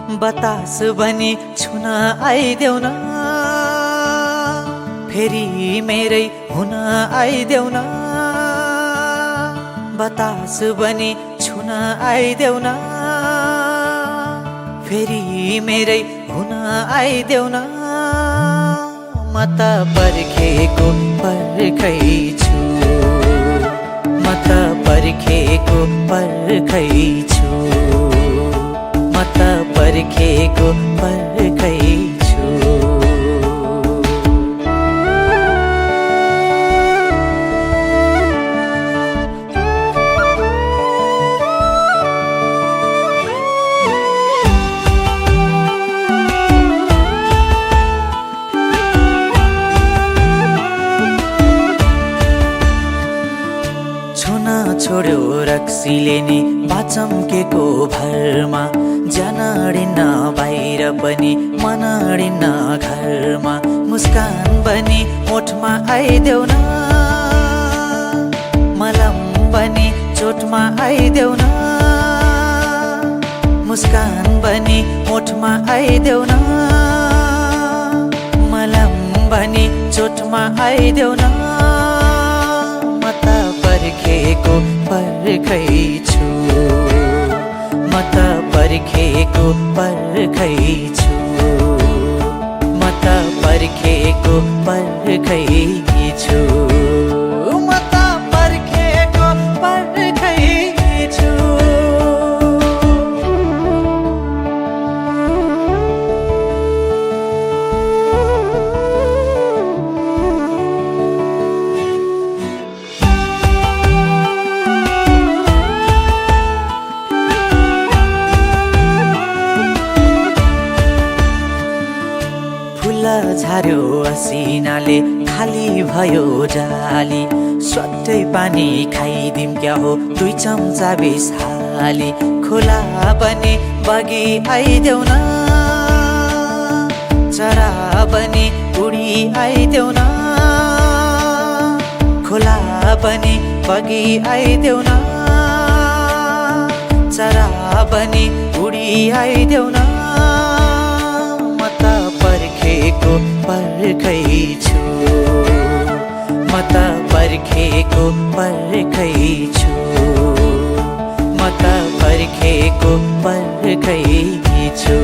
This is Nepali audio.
बतास बनी छुन आइदेऊ न, फेरि मेरै हुन आइदेऊ न। बतास बनी छुन आइदेऊ न, फेरि मेरै हुन आइदेऊ न। म त पर्खेको पर्खै छु, म त पर्खेको पर्खै छु, म त पर्खेको पर्खै छु। छुन छोड्यो रक्सीले नि बाचम्केको भरमा, ज्यान अडिन्न बाहिर पनि मन अडिन्न घरमा। मुस्कान बनी ओठमा आइदेऊ न, मलम बनी चोटमा आइदेऊ न। मुस्कान बनी ओठमा आइदेऊ न, मलम बनी चोटमा आइदेऊ न। म त पर्खेको पर्खै छु, म त पर्खेको पर्खै छु, म त पर्खेको पर्खै छु, म त पर्खेको पर्खै छु। झार्यो असिनाले खाली भयो डाली, स्वाटै पानी खाइदिम क्या हो 2 चम्चा बिस हाली। खोला बनी बगी आइदेऊ न, चरा बनी उडी आइदेऊ न। खोला बनी बगी आइदेऊ न, चरा बनी उडी आइदेऊ न। म त पर्खेको पर्खै छु, म त पर्खेको पर्खै छु, म त पर्खेको पर्खै छु।